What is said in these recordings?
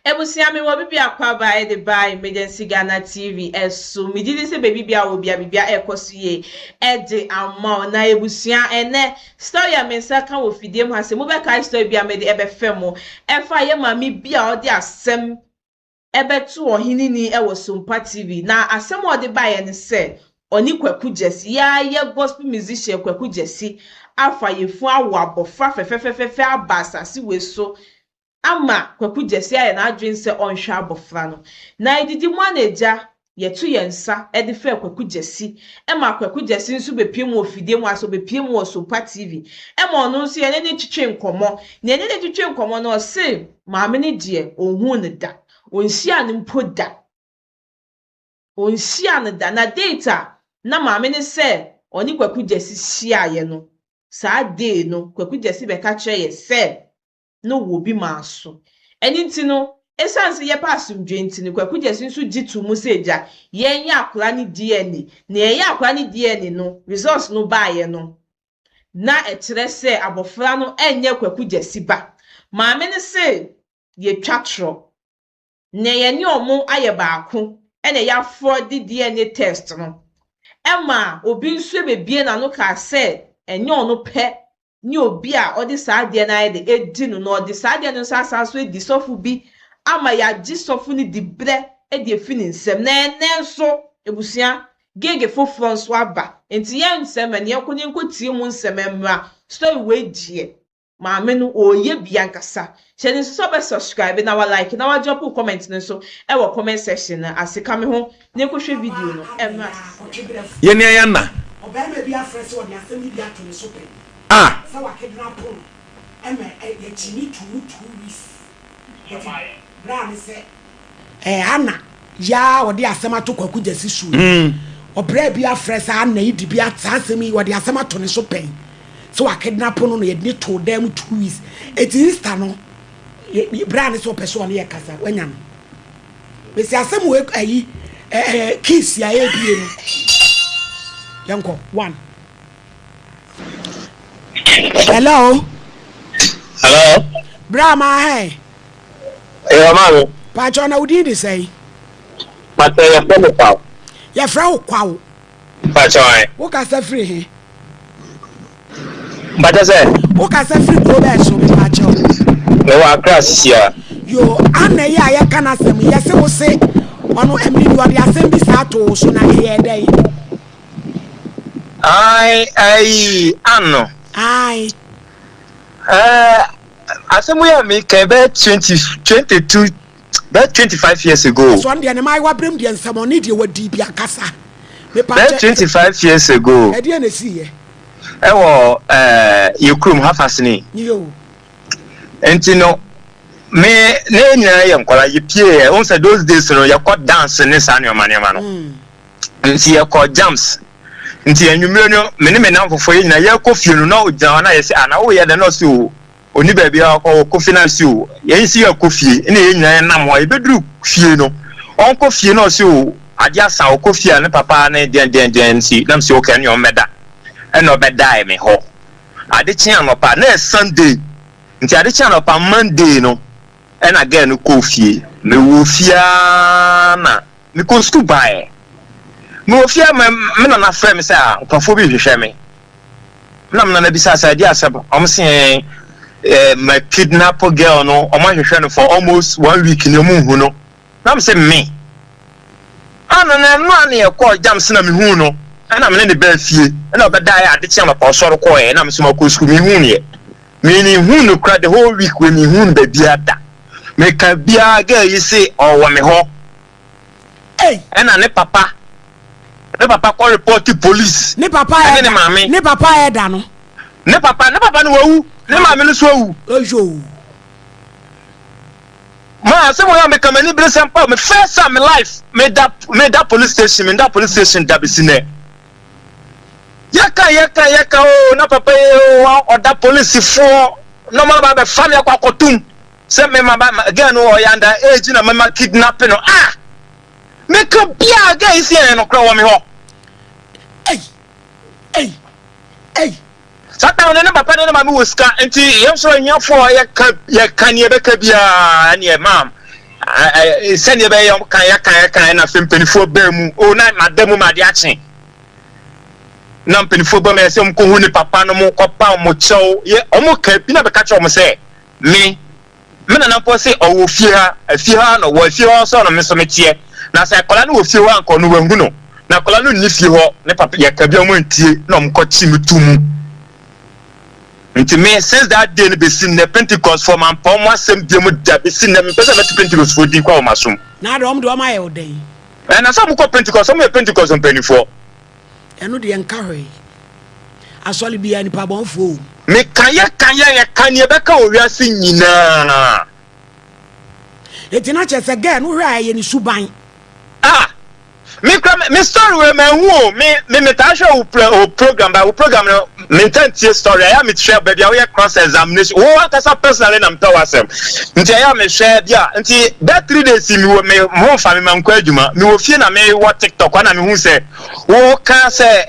Ebusia me wo bibia kwa by the by emergency Ghana TV eso me did say baby bia wo bia ekoso ye e de ama na ebusia ene story a me saka wo fidiem ha se mo be kai story bia me de ebe femo e fa ye mami bia o de asem ebe tu ohinini e wo Sompa TV na asem o de ba ye ne se oni Kwaku Jesse ya ye gospel musician Kwaku Jesse afa ye fu awo abofa fefefefe abasase we so ama Kwaku Jesse aye na adwen se onhwa abofra no na edidi mu anaja yetu yensa ede fe Kwaku Jesse ma Kwaku Jesse nso bepie mu ofide mu aso bepie mu Sompa TV ma ono nso ye ne twetwe nkomo na ne twetwe nkomo no se maame ne de ohun ne da onhia ne mpoda onhia ne da na data na maame ne se oni Kwaku Jesse hia ye no saa day no Kwaku Jesse be ka kire ye se no wo bi maaso eni nti no esanse ye pasumdwe nti ne Kwaku Jesse nso gitu mu seja ye nya akora ne DNA na ye nya akora ne DNA no results no ba ye no na ekire se abofra no enye Kwaku Jesse ba maame ne se ye twatro na ye ne omo aye baako ene ya for the DNA test no ema obi nso bebie na no ka se enye ono pe ni obi a odi saa de na de edi no odi saa de no sasa so edi sofu bi ama ya gi sofu ni di bre edi efi ni nsem na enenso ebusia gege foforo nso aba enti ye nsem ene yakoni nkotie mu nsem emra story we die maame no oye bia nkasa hye ni so be subscribe na wa like na wa drop comment no so e wo comment section na aseka me ho na ekohwe video no emra ye ne ya na oba me bia frese wo de asemi bia to ne so pe sa wa kedra pon ye chini 2 weeks bra me se ana ya wo de asema to Kwaku Jesse su obra bia frese ana idi bia asemi wo de asema to ne so pe so wa kedra pon no ye ni to dem 2 weeks it is no bra me so person ye kasa wanya no me se asem we ayi kiss ya e bie no yanko 1 hello Brahma hey mama Pacho na udi dey say Pacho ya from Paul ya fra kwawo Pacho eh wo ka sa free he Pacho say wo ka sa free go be so Pacho me wa crash ya yo ana ya kana sem ya se wo se ono emri wo de asem bi sa to so na ye dey ano asemu ya me ke be 22 about 25 years ago so ndie ne mai wa brem die nsam oni die wadi bia kasa me pa 25 years ago e die na si ye wo yekrum hafasni yo enti no me na nyina ye nkola ye pie on say those days no ye ko dance ne sa ne manema no enti ye ko jams nti enwumire no me na mfofo ye nyina ye ko fie no na ogyan na ye se ana wo ye de no so oni ba bia ko finance o ye nsi ye ko fie na ye nyina na mo ye beduru fie no on ko fie no so ade asa o ko fie ne papa na den si nam se o kan yo meda e no beda e me ho ade chia no pa na Sunday nti ade chia no pa Monday no e na ga no ko fie me wo fia na me ko school bae me wo fia me na frɛ me sɛ nkɔfo bi hwehwɛ me na bisa sɛ ade asɛm se my kidnapper girl no o ma hwehwɛ no for almost 1 week ne mu hu no na me say me ana na no ana ye call jams na me hu no ana me ne ba fie ana obeda ya ade chia ma pa soro ko e na me so ma ko school me hu ne me ni hu no kra the whole week we me hu ba bia da me ka bia ga yi say o wo me ho ana ne papa call report to police ne papa e da no ne papa no wu ne mama no so wu ojo ma se mo ya me kamani bre sampa me first time in life me that police station da bisine yaka o na papa o da police for no ma ba fa me kwakotum se me ma again o yanda age na mama kidnapping no me ka bia ga isi no kra wo me ho Satan ne papa ne mama wo ska enti yem so nya fo ye ka ne be ka bia ne mam send you by kan na fempenifo ba mu o na madam ma de achen na mpenifo ba me se mko hu ni papa no mo kopa mo chew ye omo ka bi na be ka che omo se me na po se owo fie ha no wo fie ho so no me so me tie na se kola no wo fie ho anko no wangu no na kola no ni fie ho ne papa ya ka bi omo ntie na omo ko chi mutumu nti me since that day no be sin the Pentecost for man pom asem bi mu da be sin na me pese met Pentecost for di kwa o masum na do do ma ye oden na so mo ko Pentecost so mo Pentecost on penifo eno de enka hwe asoli bia ni pa bonfo me kanye ye kanye be ka owiase nyina etina chese ge no hwe aye ni suban me story we me hu me ta show o program ba o program no me tantie story I am me share baby we cross examination wo akasa personally na mta wasem nti ya me share bia nti that 3 days mi wo me ho fa me manko adwuma me wo fie na me wo TikTok na me hu se wo ka se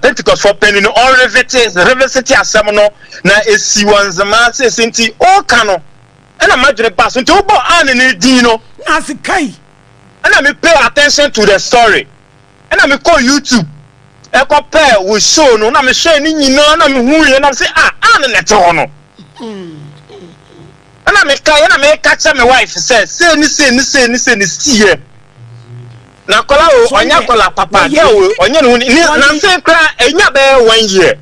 Pentecost for penny no all reversity asem no na esi wanzama se senti o ka no na madwene pass nti wo bo an ne din no na sikai and I pay attention to the story. And I call YouTube. I compare with show no. Na me share ni nyina na me hu ye na say an net hono. And I me catch my wife say ni see. Na kola o onya kola papa de o onye no ni na say kra enya be 1 year.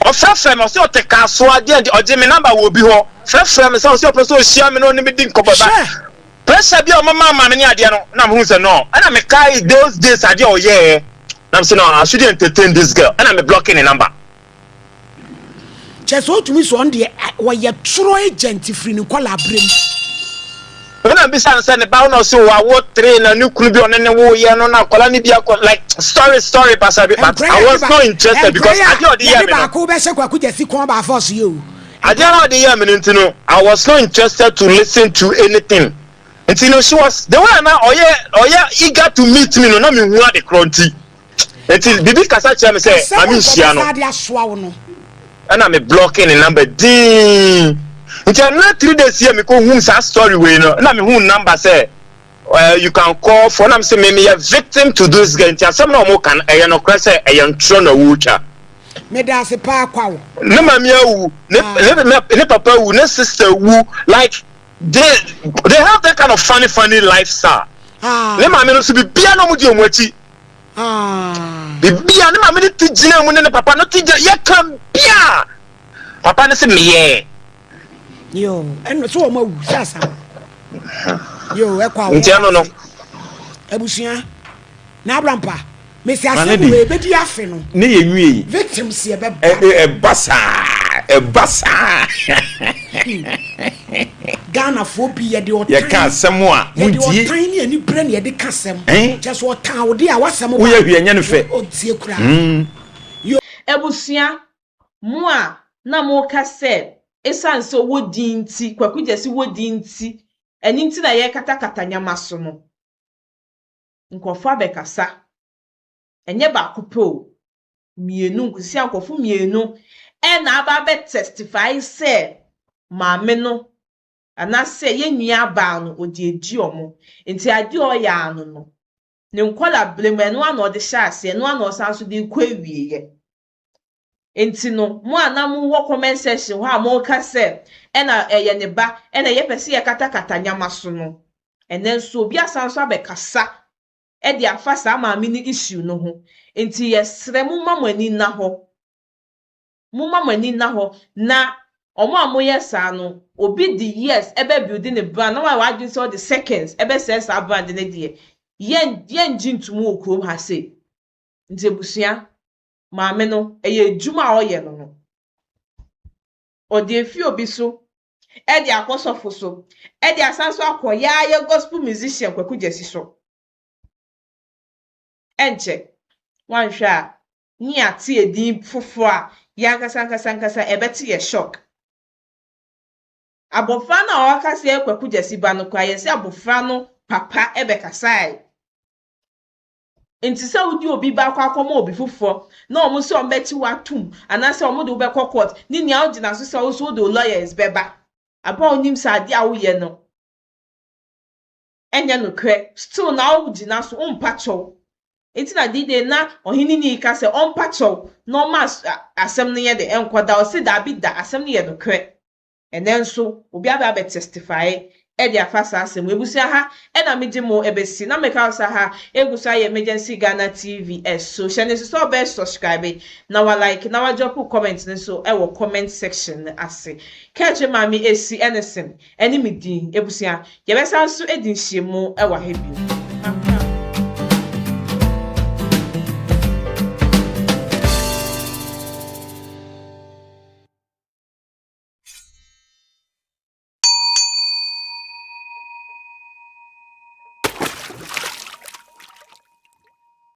O frefrem o say o te kaso ade o je me number wo bi ho. Frefrem say o say o person o share me no ni me din ko baba. Pressure be on mama me ni ade no na me hu say no and me kai those days ade o ye na me say no I should entertain this girl and me blocking the number cheso to me so on the we true agent free ni kola brem when I be say ne ba no so wa wo train na ni kunu bi on ne wo ye no na kola ni bia like story pass but I was not interested because ade o dey me ba ko be se kwaku jesi kon ba force you ade o dey me ntino I was not interested to listen to anything. And you know, she was the one now, eager to meet me. No, me who are the crunchy. And Bibi Kasachi, me say, I mean, Shiano. And I'm blocking the number. Ding. Until not 3 days here, me call whom that story we know. And I'm who number say, you can call for. I'm saying, me a victim to this guy. Until some no more can I no cross a young tron of wucha. Me da se pa kwa. Ne mama wu, ne papa wu, ne sister wu, like. They have that kind of funny lifestyle. Le mama no so be bia no mu di omuachi. Be bia ne mama ni tijina mu ne papa no tija ye kan bia. Papa ne se meye. Yo, en so o ma wu sasa. Yo, e kwa wo. Ntiano no. Ebusia. Na abrampa. Me se ase we be di afe no. Ne ye nwie. Victims ye be basa. Ghana phobia ye de o ye ka asem a muntie tiny ani brain ye de ka asem just what town de a wasem wo ye hwie nya ne fe o tie kura yo ebusia mu a na mo ka se esanse wo dinti kwaku jesi wo dinti eni nti na ye kata nyama so no nkofo abekasa enye ba kupo mienu nkusi ankofo mienu na aba be testify say maame no ana say ye nua ba no odi edi omo enti ade o ya anu no ne nkola blame no ana odi sha ase no ana osanso de kwawie ye enti no mo ana mo wo comment section ho a mo ka say na ye ne ba na ye pese ye kata nyama so no enen so obi asanso abekasa de afasa maame ni issue no ho enti ye sre mo mamani na ho na omo amoye sa no obi di years ebe building the brand na why wadin so the seconds ebe say sa brand na die yen jintumu okrom ha say nti ebusia maame no eye adwuma oye no o de efi obi so e de akosofo so e de asanso akoya ye gospel musician kwaku jesi so enche wanhwa a ni ate edin fofo a yankasa ebeti ye shock abofra na wakase ekwaku jesi ba no kwa yesi abofra no papa ebekasai enti se udi obi ba kwa akoma obi fofo na omo se ombeti watum anase omo de obekọ court ni nia ogina so se oso de lawyers beba aba onim sa ade awoye no enya no kre still now gina so ompacho enti na dide na ohini ni ka se ompacho no mas asem no ye de enkoda o se da bi da asem no ye no kre enen so obi aba be testify e dia fasa asem ebusia ha e na meje mo ebesi na meka usa ha egusa ye emergency Ghana TV so shene so be subscribe na wa like na wa drop comment ne so e wo comment section ase catch mami esi anything eni me din ebusia ye be san so edin hyiemu e wa ha bi